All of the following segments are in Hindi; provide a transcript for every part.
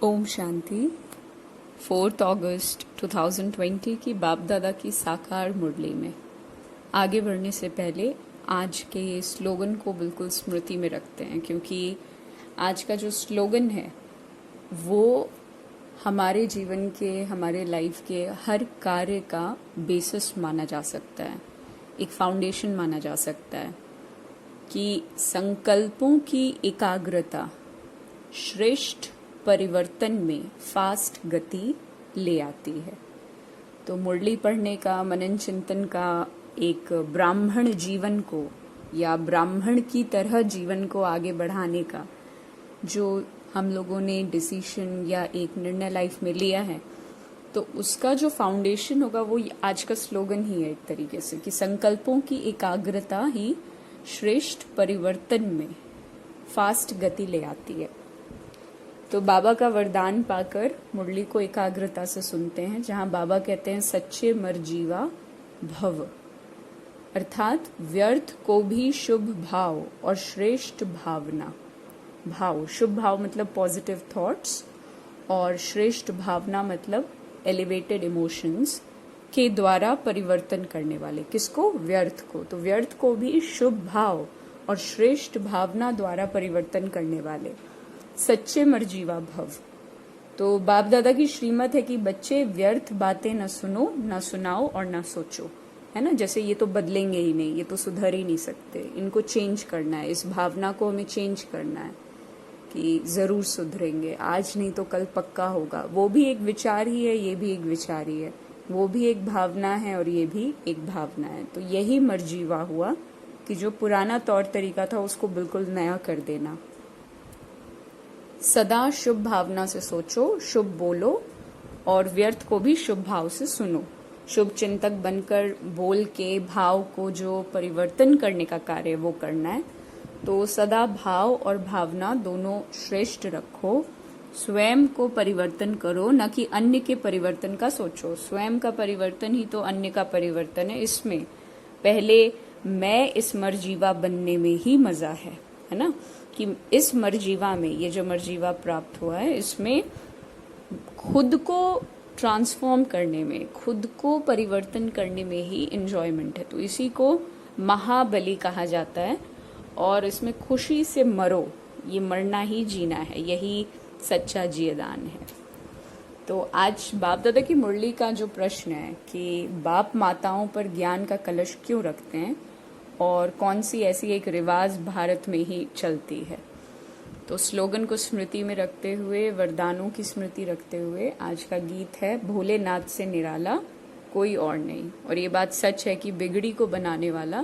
ओम शांति। 4 अगस्त 2020 की बाप दादा की साकार मुरली में आगे बढ़ने से पहले आज के ये स्लोगन को बिल्कुल स्मृति में रखते हैं, क्योंकि आज का जो स्लोगन है वो हमारे जीवन के, हमारे लाइफ के हर कार्य का बेसिस माना जा सकता है, एक फाउंडेशन माना जा सकता है कि संकल्पों की एकाग्रता श्रेष्ठ परिवर्तन में फास्ट गति ले आती है। तो मुरली पढ़ने का, मनन चिंतन का, एक ब्राह्मण जीवन को या ब्राह्मण की तरह जीवन को आगे बढ़ाने का जो हम लोगों ने डिसीजन या एक निर्णय लाइफ में लिया है, तो उसका जो फाउंडेशन होगा वो आज का स्लोगन ही है एक तरीके से, कि संकल्पों की एकाग्रता ही श्रेष्ठ परिवर्तन में फास्ट गति ले आती है। तो बाबा का वरदान पाकर मुरली को एकाग्रता से सुनते हैं, जहां बाबा कहते हैं सच्चे मरजीवा भव, अर्थात व्यर्थ को भी शुभ भाव और श्रेष्ठ भावना। भाव, शुभ भाव मतलब पॉजिटिव थॉट्स, और श्रेष्ठ भावना मतलब एलिवेटेड इमोशंस के द्वारा परिवर्तन करने वाले। किसको? व्यर्थ को। तो व्यर्थ को भी शुभ भाव और श्रेष्ठ भावना द्वारा परिवर्तन करने वाले सच्चे मरजीवा भव। तो बाप दादा की श्रीमत है कि बच्चे व्यर्थ बातें न सुनो, न सुनाओ और न सोचो, है ना। जैसे ये तो बदलेंगे ही नहीं, ये तो सुधर ही नहीं सकते, इनको चेंज करना है, इस भावना को हमें चेंज करना है कि जरूर सुधरेंगे, आज नहीं तो कल पक्का होगा। वो भी एक विचार ही है, ये भी एक विचार ही है, वो भी एक भावना है और ये भी एक भावना है। तो यही मरजीवा हुआ कि जो पुराना तौर तरीका था उसको बिल्कुल नया कर देना। सदा शुभ भावना से सोचो, शुभ बोलो और व्यर्थ को भी शुभ भाव से सुनो। शुभ चिंतक बनकर बोल के भाव को जो परिवर्तन करने का कार्य वो करना है। तो सदा भाव और भावना दोनों श्रेष्ठ रखो। स्वयं को परिवर्तन करो, न कि अन्य के परिवर्तन का सोचो। स्वयं का परिवर्तन ही तो अन्य का परिवर्तन है। इसमें पहले मैं इस मरजीवा बनने में ही मजा है ना, कि इस मरजीवा में, ये जो मरजीवा प्राप्त हुआ है, इसमें खुद को ट्रांसफॉर्म करने में, खुद को परिवर्तन करने में ही एंजॉयमेंट है। तो इसी को महाबली कहा जाता है और इसमें खुशी से मरो, ये मरना ही जीना है, यही सच्चा जीदान है। तो आज बाप दादा की मुरली का जो प्रश्न है कि बाप माताओं पर ज्ञान का कलश क्यों रखते हैं और कौन सी ऐसी एक रिवाज भारत में ही चलती है। तो स्लोगन को स्मृति में रखते हुए, वरदानों की स्मृति रखते हुए आज का गीत है भोलेनाथ से निराला कोई और नहीं। और ये बात सच है कि बिगड़ी को बनाने वाला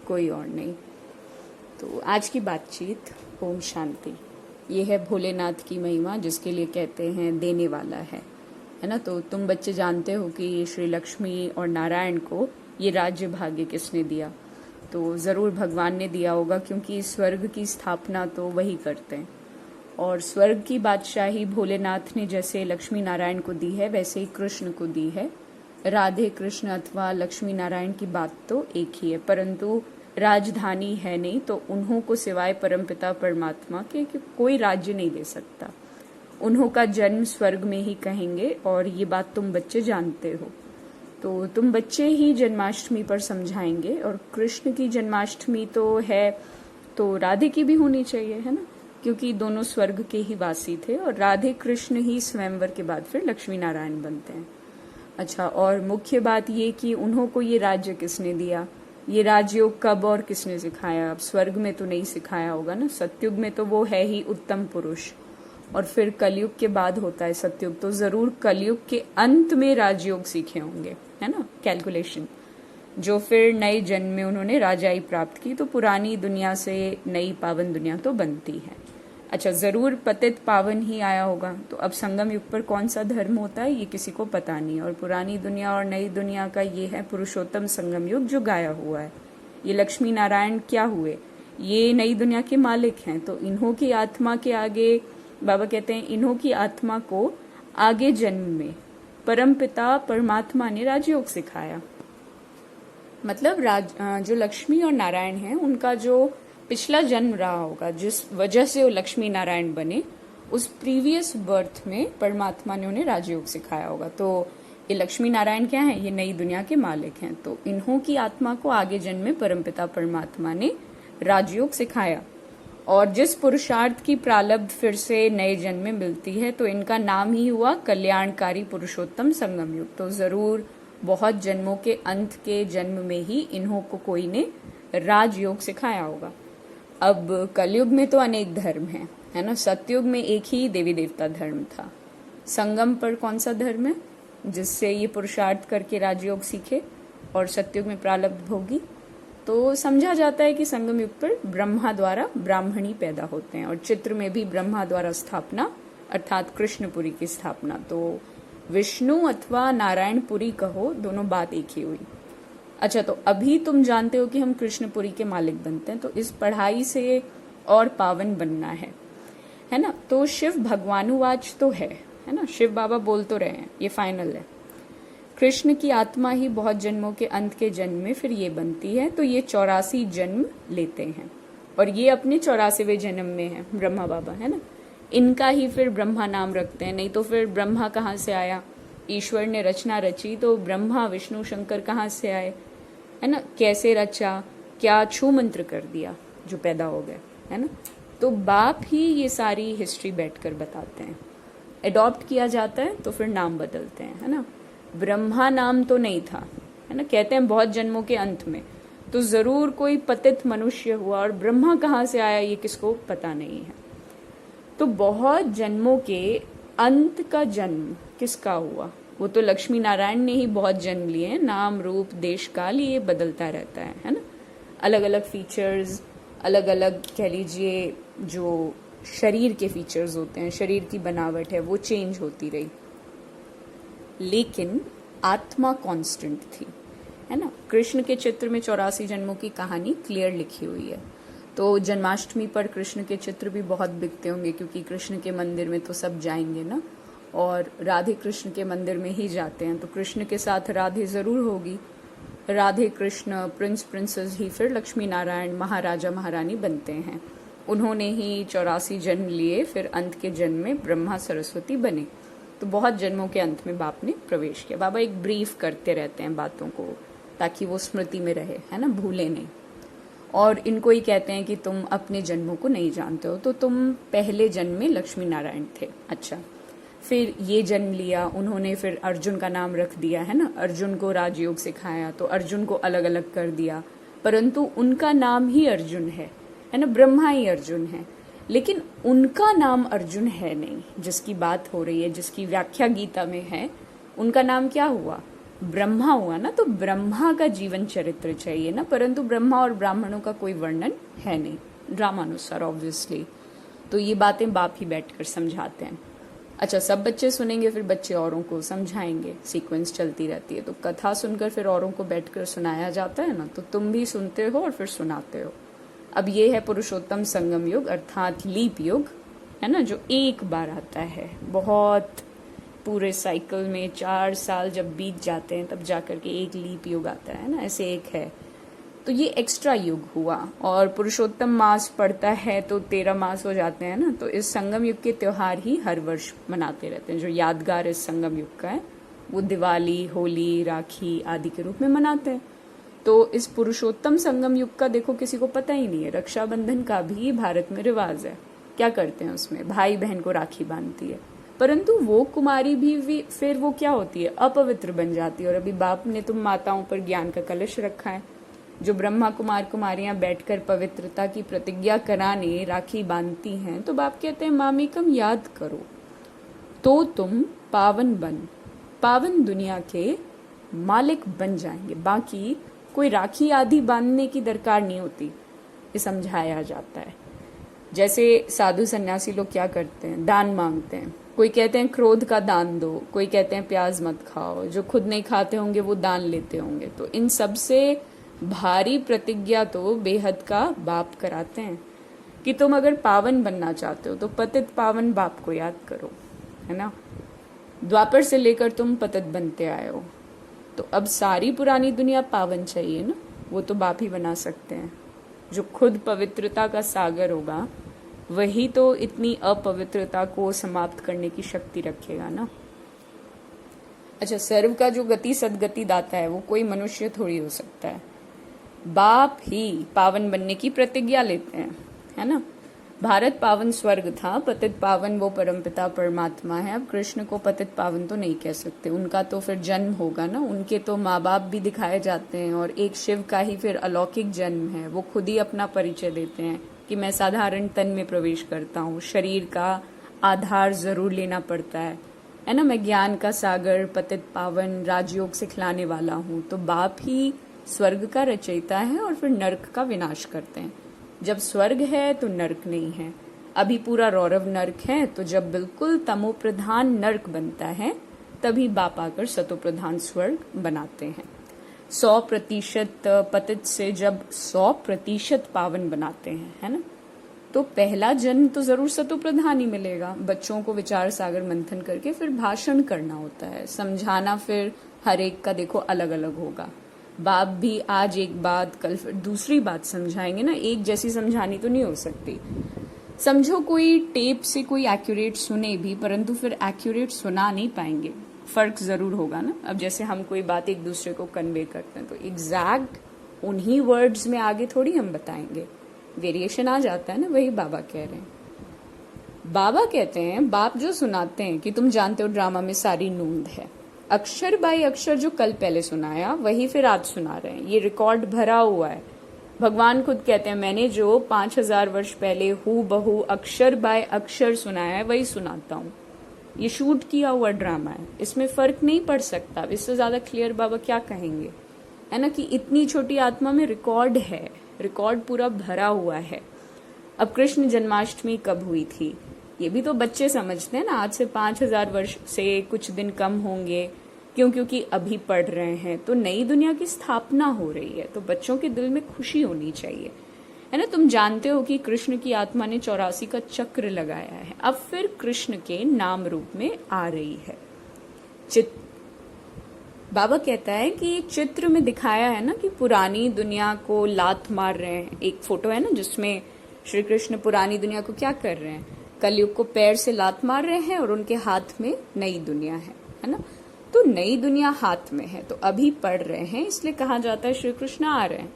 कोई और नहीं। तो आज की बातचीत ओम शांति, ये है भोलेनाथ की महिमा, जिसके लिए कहते हैं देने वाला है ना। तो तुम बच्चे जानते हो कि श्री लक्ष्मी और नारायण को ये राज्य भाग्य किसने दिया? तो ज़रूर भगवान ने दिया होगा, क्योंकि स्वर्ग की स्थापना तो वही करते हैं। और स्वर्ग की बादशाही भोलेनाथ ने जैसे लक्ष्मी नारायण को दी है, वैसे ही कृष्ण को दी है। राधे कृष्ण अथवा लक्ष्मी नारायण की बात तो एक ही है, परंतु राजधानी है नहीं, तो उन्हों को सिवाय परमपिता परमात्मा के कोई राज्य नहीं दे सकता। उन्हों का जन्म स्वर्ग में ही कहेंगे, और ये बात तुम बच्चे जानते हो। तो तुम बच्चे ही जन्माष्टमी पर समझाएंगे, और कृष्ण की जन्माष्टमी तो है, तो राधे की भी होनी चाहिए, है ना, क्योंकि दोनों स्वर्ग के ही वासी थे और राधे कृष्ण ही स्वयंवर के बाद फिर लक्ष्मी नारायण बनते हैं। अच्छा, और मुख्य बात ये कि उन्हों को ये राज्य किसने दिया, ये राजयोग कब और किसने सिखाया? अब स्वर्ग में तो नहीं सिखाया होगा ना, सतयुग में तो वो है ही उत्तम पुरुष, और फिर कलयुग के बाद होता है सतयुग, तो जरूर कलयुग के अंत में राजयोग सीखे होंगे, है ना, कैलकुलेशन। जो फिर नए जन्म में उन्होंने राजाई प्राप्त की, तो पुरानी दुनिया से नई पावन दुनिया तो बनती है। अच्छा, जरूर पतित पावन ही आया होगा। तो अब संगम युग पर कौन सा धर्म होता है ये किसी को पता नहीं, और पुरानी दुनिया और नई दुनिया का ये है पुरुषोत्तम संगम युग जो गाया हुआ है। ये लक्ष्मी नारायण क्या हुए? ये नई दुनिया के मालिक हैं। तो इन्हों की आत्मा के आगे बाबा कहते हैं, इन्हों की आत्मा को आगे जन्म में परमपिता परमात्मा ने राजयोग सिखाया। मतलब जो लक्ष्मी और नारायण हैं, उनका जो पिछला जन्म रहा होगा, जिस वजह से वो लक्ष्मी नारायण बने, उस प्रीवियस बर्थ में परमात्मा ने उन्हें राजयोग सिखाया होगा। तो ये लक्ष्मी नारायण क्या है, ये नई दुनिया के मालिक हैं। तो इन्हों की आत्मा को आगे जन्म में परमपिता परमात्मा ने राजयोग सिखाया, और जिस पुरुषार्थ की प्रालब्ध फिर से नए जन्म में मिलती है तो इनका नाम ही हुआ कल्याणकारी पुरुषोत्तम संगम युग। तो जरूर बहुत जन्मों के अंत के जन्म में ही इन्हों को कोई ने राजयोग सिखाया होगा। अब कलयुग में तो अनेक धर्म हैं, है ना। सतयुग में एक ही देवी देवता धर्म था। संगम पर कौन सा धर्म है जिससे ये पुरुषार्थ करके राजयोग सीखे और सतयुग में प्रारब्ध भोगी? तो समझा जाता है कि संगम युग पर ब्रह्मा द्वारा ब्राह्मणी पैदा होते हैं, और चित्र में भी ब्रह्मा द्वारा स्थापना अर्थात कृष्णपुरी की स्थापना। तो विष्णु अथवा नारायणपुरी कहो, दोनों बात एक ही हुई। अच्छा, तो अभी तुम जानते हो कि हम कृष्णपुरी के मालिक बनते हैं, तो इस पढ़ाई से और पावन बनना है ना। तो शिव भगवानुवाच तो है ना, शिव बाबा बोल तो रहे हैं, ये फाइनल है। कृष्ण की आत्मा ही बहुत जन्मों के अंत के जन्म में फिर ये बनती है, तो ये 84 जन्म लेते हैं, और ये अपने 84वें जन्म में है ब्रह्मा बाबा, है ना। इनका ही फिर ब्रह्मा नाम रखते हैं, नहीं तो फिर ब्रह्मा कहाँ से आया? ईश्वर ने रचना रची तो ब्रह्मा विष्णु शंकर कहाँ से आए, है ना। कैसे रचा, क्या छू मंत्र कर दिया जो पैदा हो गए, है ना। तो बाप ही ये सारी हिस्ट्री बैठकर बताते हैं। एडॉप्ट किया जाता है तो फिर नाम बदलते हैं, है ना। ब्रह्मा नाम तो नहीं था, है ना। कहते हैं बहुत जन्मों के अंत में, तो जरूर कोई पतित मनुष्य हुआ, और ब्रह्मा कहाँ से आया ये किसको पता नहीं है। तो बहुत जन्मों के अंत का जन्म किसका हुआ? वो तो लक्ष्मी नारायण ने ही बहुत जन्म लिए हैं। नाम रूप देश काल ये बदलता रहता है ना। अलग अलग फीचर्स, अलग अलग कह लीजिए जो शरीर के फीचर्स होते हैं, शरीर की बनावट है, वो चेंज होती रही, लेकिन आत्मा कांस्टेंट थी, है ना। कृष्ण के चित्र में 84 जन्मों की कहानी क्लियर लिखी हुई है। तो जन्माष्टमी पर कृष्ण के चित्र भी बहुत बिकते होंगे, क्योंकि कृष्ण के मंदिर में तो सब जाएंगे ना, और राधे कृष्ण के मंदिर में ही जाते हैं, तो कृष्ण के साथ राधे जरूर होगी। राधे कृष्ण प्रिंस प्रिंसेस ही फिर लक्ष्मी नारायण महाराजा महारानी बनते हैं। उन्होंने ही 84 जन्म लिए, फिर अंत के जन्म में ब्रह्मा सरस्वती बने। तो बहुत जन्मों के अंत में बाप ने प्रवेश किया। बाबा एक ब्रीफ करते रहते हैं बातों को, ताकि वो स्मृति में रहे, है ना, भूले नहीं। और इनको ही कहते हैं कि तुम अपने जन्मों को नहीं जानते हो, तो तुम पहले जन्म में लक्ष्मी नारायण थे। अच्छा, फिर ये जन्म लिया उन्होंने, फिर अर्जुन का नाम रख दिया, है ना। अर्जुन को राजयोग सिखाया, तो अर्जुन को अलग अलग कर दिया, परंतु उनका नाम ही अर्जुन है ना। ब्रह्मा ही अर्जुन है, लेकिन उनका नाम अर्जुन है नहीं। जिसकी बात हो रही है, जिसकी व्याख्या गीता में है, उनका नाम क्या हुआ? ब्रह्मा हुआ ना। तो ब्रह्मा का जीवन चरित्र चाहिए ना, परंतु ब्रह्मा और ब्राह्मणों का कोई वर्णन है नहीं ड्रामानुसार, ऑब्वियसली। तो ये बातें बाप ही बैठकर समझाते हैं। अच्छा, सब बच्चे सुनेंगे, फिर बच्चे औरों को समझाएंगे, सीक्वेंस चलती रहती है। तो कथा सुनकर फिर औरों को बैठकर सुनाया जाता है ना, तो तुम भी सुनते हो और फिर सुनाते हो। अब ये है पुरुषोत्तम संगम युग अर्थात लीप युग, है ना, जो एक बार आता है। बहुत पूरे साइकिल में 4 साल जब बीत जाते हैं तब जाकर के एक लीप युग आता है ना, ऐसे एक है। तो ये एक्स्ट्रा युग हुआ, और पुरुषोत्तम मास पड़ता है तो 13 मास हो जाते हैं ना। तो इस संगम युग के त्योहार ही हर वर्ष मनाते रहते हैं। जो यादगार इस संगम युग का है वो दिवाली, होली, राखी आदि के रूप में मनाते हैं। तो इस पुरुषोत्तम संगम युग का देखो किसी को पता ही नहीं है। रक्षाबंधन का भी भारत में रिवाज है। क्या करते हैं उसमें? भाई बहन को राखी बांधती है, परंतु वो कुमारी भी फिर वो क्या होती है? अपवित्र बन जाती है। और अभी बाप ने तुम माताओं पर ज्ञान का कलश रखा है। जो ब्रह्मा कुमार कुमारियां बैठकर पवित्रता की प्रतिज्ञा कराने राखी बांधती हैं, तो बाप कहते हैं मामिकम याद करो तो तुम पावन दुनिया के मालिक बन जाएंगे। बाकी कोई राखी आदि बांधने की दरकार नहीं होती, ये समझाया जाता है। जैसे साधु सन्यासी लोग क्या करते हैं? दान मांगते हैं। कोई कहते हैं क्रोध का दान दो, कोई कहते हैं प्याज मत खाओ। जो खुद नहीं खाते होंगे वो दान लेते होंगे। तो इन सबसे भारी प्रतिज्ञा तो बेहद का बाप कराते हैं कि तुम अगर पावन बनना चाहते हो तो पतित पावन बाप को याद करो, है ना। द्वापर से लेकर तुम पतित बनते आए हो, तो अब सारी पुरानी दुनिया पावन चाहिए ना, वो तो बाप ही बना सकते हैं। जो खुद पवित्रता का सागर होगा, वही तो इतनी अपवित्रता को समाप्त करने की शक्ति रखेगा ना। अच्छा, सर्व का जो गति सदगति दाता है वो कोई मनुष्य थोड़ी हो सकता है, बाप ही पावन बनने की प्रतिज्ञा लेते हैं, है ना। भारत पावन स्वर्ग था, पतित पावन वो परमपिता परमात्मा है। अब कृष्ण को पतित पावन तो नहीं कह सकते, उनका तो फिर जन्म होगा ना, उनके तो माँ बाप भी दिखाए जाते हैं और एक शिव का ही फिर अलौकिक जन्म है। वो खुद ही अपना परिचय देते हैं कि मैं साधारण तन में प्रवेश करता हूँ, शरीर का आधार जरूर लेना पड़ता है ना। मैं ज्ञान का सागर, पतित पावन, राजयोग सिखलाने वाला हूँ। तो बाप ही स्वर्ग का रचयिता है और फिर नर्क का विनाश करते हैं। जब स्वर्ग है तो नर्क नहीं है। अभी पूरा रौरव नर्क है, तो जब बिल्कुल तमो प्रधान नर्क बनता है तभी बाप आकर सतो प्रधान स्वर्ग बनाते हैं। 100% पतित से जब 100% पावन बनाते हैं, है ना, तो पहला जन्म तो जरूर सतो प्रधान ही मिलेगा। बच्चों को विचार सागर मंथन करके फिर भाषण करना होता है, समझाना फिर हर एक का देखो अलग अलग होगा। बाप भी आज एक बात कल फिर दूसरी बात समझाएंगे ना, एक जैसी समझानी तो नहीं हो सकती। समझो कोई टेप से कोई एक्यूरेट सुने भी, परंतु फिर एक्यूरेट सुना नहीं पाएंगे, फर्क जरूर होगा ना। अब जैसे हम कोई बात एक दूसरे को कन्वे करते हैं तो एग्जैक्ट उन्हीं वर्ड्स में आगे थोड़ी हम बताएंगे, वेरिएशन आ जाता है ना। वही बाबा कह रहे हैं। बाबा कहते हैं, बाप जो सुनाते हैं कि तुम जानते हो ड्रामा में सारी नूंद है, अक्षर बाय अक्षर जो कल पहले सुनाया वही फिर आज सुना रहे हैं। ये रिकॉर्ड भरा हुआ है। भगवान खुद कहते हैं, मैंने जो 5000 वर्ष पहले हु बहु अक्षर बाय अक्षर सुनाया है वही सुनाता हूँ। ये शूट किया हुआ ड्रामा है, इसमें फर्क नहीं पड़ सकता। इससे ज्यादा क्लियर बाबा क्या कहेंगे, है ना, कि इतनी छोटी आत्मा में रिकॉर्ड है, रिकॉर्ड पूरा भरा हुआ है। अब कृष्ण जन्माष्टमी कब हुई थी ये भी तो बच्चे समझते हैं ना। आज से 5000 वर्ष से कुछ दिन कम होंगे, क्योंकि अभी पढ़ रहे हैं। तो नई दुनिया की स्थापना हो रही है, तो बच्चों के दिल में खुशी होनी चाहिए, है ना। तुम जानते हो कि कृष्ण की आत्मा ने 84 का चक्र लगाया है, अब फिर कृष्ण के नाम रूप में आ रही है। बाबा कहता है कि चित्र में दिखाया है ना कि पुरानी दुनिया को लात मार रहे हैं। एक फोटो है ना जिसमें श्री कृष्ण पुरानी दुनिया को क्या कर रहे हैं, कलयुग को पैर से लात मार रहे हैं और उनके हाथ में नई दुनिया है ना। तो नई दुनिया हाथ में है, तो अभी पढ़ रहे हैं, इसलिए कहा जाता है श्री कृष्ण आ रहे हैं।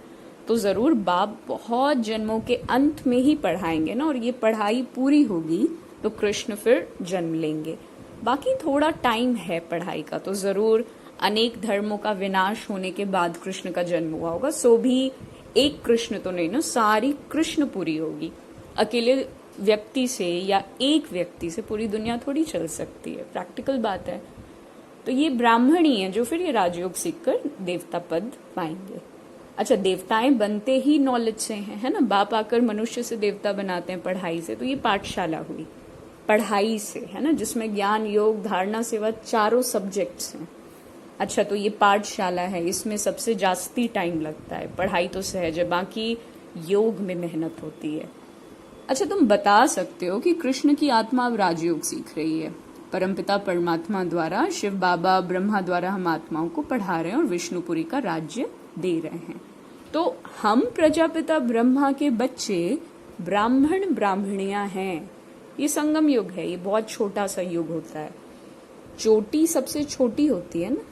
तो जरूर बाप बहुत जन्मों के अंत में ही पढ़ाएंगे ना, और ये पढ़ाई पूरी होगी तो कृष्ण फिर जन्म लेंगे। बाकी थोड़ा टाइम है पढ़ाई का, तो जरूर अनेक धर्मों का विनाश होने के बाद कृष्ण का जन्म हुआ होगा। सो भी एक कृष्ण तो नहीं ना, सारी कृष्ण पूरी होगी। अकेले व्यक्ति से या एक व्यक्ति से पूरी दुनिया थोड़ी चल सकती है, प्रैक्टिकल बात है। तो ये ब्राह्मण ही है जो फिर ये राजयोग सीखकर देवता पद पाएंगे। अच्छा, देवताएं बनते ही नॉलेज से हैं, है ना। बाप आकर मनुष्य से देवता बनाते हैं पढ़ाई से। तो ये पाठशाला हुई पढ़ाई से, है ना, जिसमें ज्ञान, योग, धारणा, सेवा चारों सब्जेक्ट्स हैं। अच्छा, तो ये पाठशाला है, इसमें सबसे जास्ती टाइम लगता है। पढ़ाई तो सहज है, बाकी योग में मेहनत होती है। अच्छा, तुम बता सकते हो कि कृष्ण की आत्मा अब राजयोग सीख रही है, परमपिता परमात्मा द्वारा, शिव बाबा ब्रह्मा द्वारा हम आत्माओं को पढ़ा रहे हैं और विष्णुपुरी का राज्य दे रहे हैं। तो हम प्रजापिता ब्रह्मा के बच्चे ब्राह्मण ब्राह्मणियां हैं। ये संगम युग है, ये बहुत छोटा सा युग होता है। चोटी सबसे छोटी होती है ना,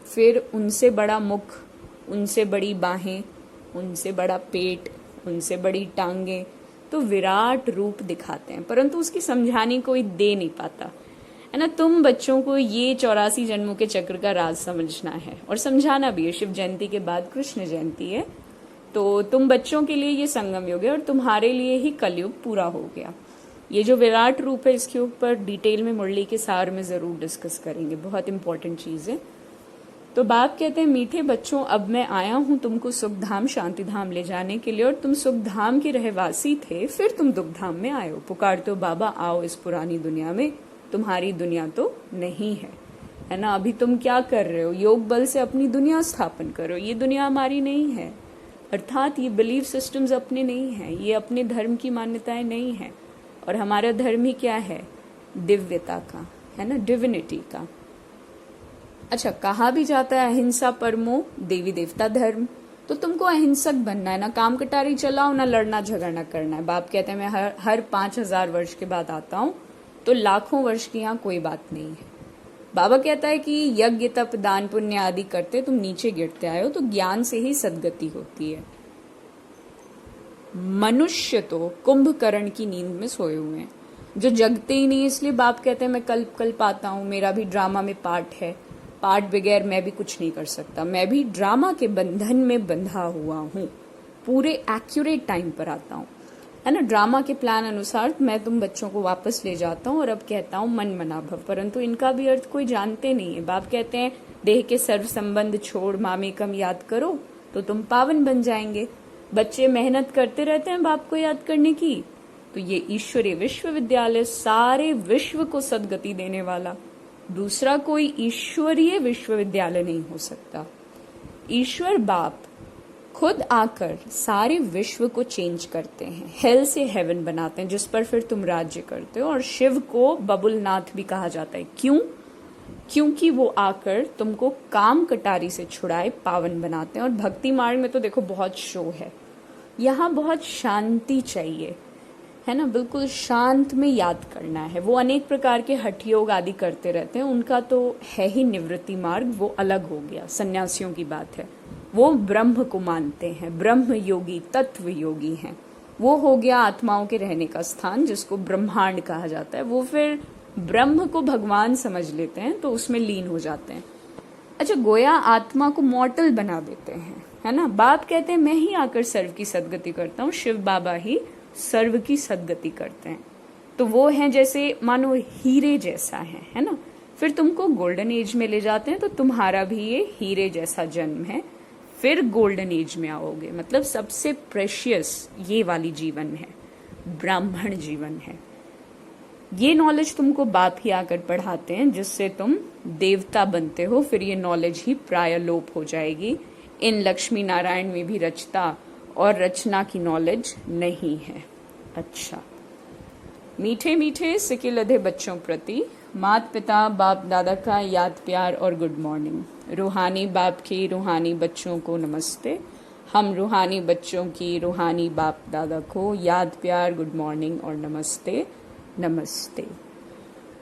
फिर उनसे बड़ा मुख, उनसे बड़ी बाहें, उनसे बड़ा पेट, उनसे बड़ी टांगे, तो विराट रूप दिखाते हैं, परंतु उसकी समझाने कोई दे नहीं पाता, है ना। तुम बच्चों को ये 84 जन्मों के चक्र का राज समझना है और समझाना भी है। शिव जयंती के बाद कृष्ण जयंती है, तो तुम बच्चों के लिए ये संगम युग है और तुम्हारे लिए ही कलयुग पूरा हो गया। ये जो विराट रूप है इसके ऊपर डिटेल में मुरली के सार में जरूर डिस्कस करेंगे, बहुत इंपॉर्टेंट चीज है। तो बाप कहते हैं, मीठे बच्चों, अब मैं आया हूं तुमको सुख धाम शांति धाम ले जाने के लिए, और तुम सुख धाम के रहवासी थे, फिर तुम दुख धाम में आए हो। पुकारते हो बाबा आओ इस पुरानी दुनिया में, तुम्हारी दुनिया तो नहीं है ना। अभी तुम क्या कर रहे हो, योग बल से अपनी दुनिया स्थापन करो। ये दुनिया हमारी नहीं है, अर्थात ये बिलीफ सिस्टम्स अपने नहीं है, ये अपने धर्म की मान्यताएं नहीं है। और हमारा धर्म ही क्या है, दिव्यता का, है ना, डिविनिटी का। अच्छा, कहा भी जाता है अहिंसा परमो देवी देवता धर्म, तो तुमको अहिंसक बनना है, ना काम कटारी चलाओ, ना लड़ना झगड़ना करना है। बाप कहते हैं मैं हर 5,000 वर्ष के बाद आता हूँ, तो लाखों वर्ष की यहाँ कोई बात नहीं है। बाबा कहता है कि यज्ञ तप दान पुण्य आदि करते तुम नीचे गिरते आए हो, तो ज्ञान से ही सदगति होती है। मनुष्य तो कुंभकर्ण की नींद में सोए हुए हैं, जो जगते ही नहीं। इसलिए बाप कहते हैं मैं कल कल पाता हूँ, मेरा भी ड्रामा में पार्ट है, पार्ट बगैर मैं भी कुछ नहीं कर सकता, मैं भी ड्रामा के बंधन में बंधा हुआ हूँ। पूरे एक्यूरेट टाइम पर आता हूँ, है ना। ड्रामा के प्लान अनुसार मैं तुम बच्चों को वापस ले जाता हूँ और अब कहता हूँ मन मना भव, परंतु इनका भी अर्थ कोई जानते नहीं है। बाप कहते हैं देह के सर्व संबंध छोड़ मामेकम याद करो तो तुम पावन बन जाएंगे। बच्चे मेहनत करते रहते हैं बाप को याद करने की, तो ये ईश्वरीय विश्वविद्यालय सारे विश्व को सदगति देने वाला दूसरा कोई ईश्वरीय विश्वविद्यालय नहीं हो सकता। ईश्वर बाप खुद आकर सारे विश्व को चेंज करते हैं, हेल से हेवन बनाते हैं, जिस पर फिर तुम राज्य करते हो। और शिव को बबुलनाथ भी कहा जाता है। क्यों? क्योंकि वो आकर तुमको काम कटारी से छुड़ाए पावन बनाते हैं। और भक्ति मार्ग में तो देखो बहुत शो है, यहाँ बहुत शांति चाहिए, है ना। बिल्कुल शांत में याद करना है। वो अनेक प्रकार के हठ योग आदि करते रहते हैं, उनका तो है ही निवृत्ति मार्ग, वो अलग हो गया, सन्यासियों की बात है। वो ब्रह्म को मानते हैं, ब्रह्म योगी तत्व योगी हैं। वो हो गया आत्माओं के रहने का स्थान, जिसको ब्रह्मांड कहा जाता है। वो फिर ब्रह्म को भगवान समझ लेते हैं, तो उसमें लीन हो जाते हैं। अच्छा, गोया आत्मा को मॉर्टल बना देते हैं, है ना। बाप कहते हैं मैं ही आकर सर्व की सदगति करता हूँ, शिव बाबा ही सर्व की सदगति करते हैं। तो वो हैं जैसे मानो हीरे जैसा है ना। फिर तुमको गोल्डन एज में ले जाते हैं, तो तुम्हारा भी ये हीरे जैसा जन्म है। फिर गोल्डन एज में आओगे, मतलब सबसे प्रेशियस ये वाली जीवन है, ब्राह्मण जीवन है। ये नॉलेज तुमको बाप ही आकर पढ़ाते हैं, जिससे तुम देवता बनते हो। फिर ये नॉलेज ही प्राय लोप हो जाएगी। इन लक्ष्मी नारायण में भी रचता और रचना की नॉलेज नहीं है। अच्छा, मीठे मीठे सिके लधे बच्चों प्रति माता पिता बाप दादा का याद प्यार और गुड मॉर्निंग। रूहानी बाप की रूहानी बच्चों को नमस्ते। हम रूहानी बच्चों की रूहानी बाप दादा को याद प्यार, गुड मॉर्निंग और नमस्ते नमस्ते।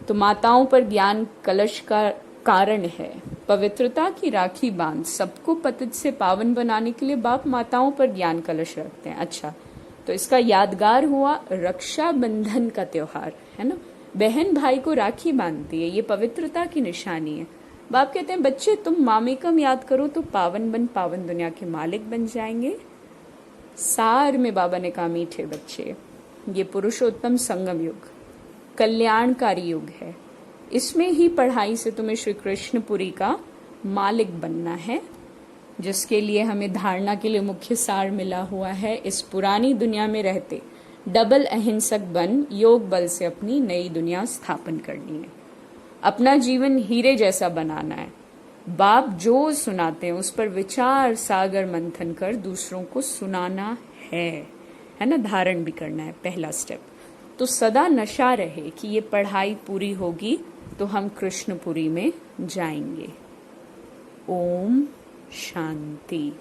तो माताओं पर ज्ञान कलश का कारण है, पवित्रता की राखी बांध सबको पतित से पावन बनाने के लिए बाप माताओं पर ज्ञान कलश रखते हैं। अच्छा, तो इसका यादगार हुआ रक्षाबंधन का त्योहार, है ना। बहन भाई को राखी बांधती है, ये पवित्रता की निशानी है। बाप कहते हैं बच्चे तुम मामेकम याद करो तो पावन बन पावन दुनिया के मालिक बन जाएंगे। सार में बाबा ने कहा मीठे बच्चे, ये पुरुषोत्तम संगम युग कल्याणकारी युग है। इसमें ही पढ़ाई से तुम्हें श्री कृष्णपुरी का मालिक बनना है, जिसके लिए हमें धारणा के लिए मुख्य सार मिला हुआ है। इस पुरानी दुनिया में रहते डबल अहिंसक बन योग बल से अपनी नई दुनिया स्थापन करनी है। अपना जीवन हीरे जैसा बनाना है। बाप जो सुनाते हैं उस पर विचार सागर मंथन कर दूसरों को सुनाना है ना। धारण भी करना है, पहला स्टेप। तो सदा नशा रहे कि ये पढ़ाई पूरी होगी तो हम कृष्णपुरी में जाएंगे। ओम शांति।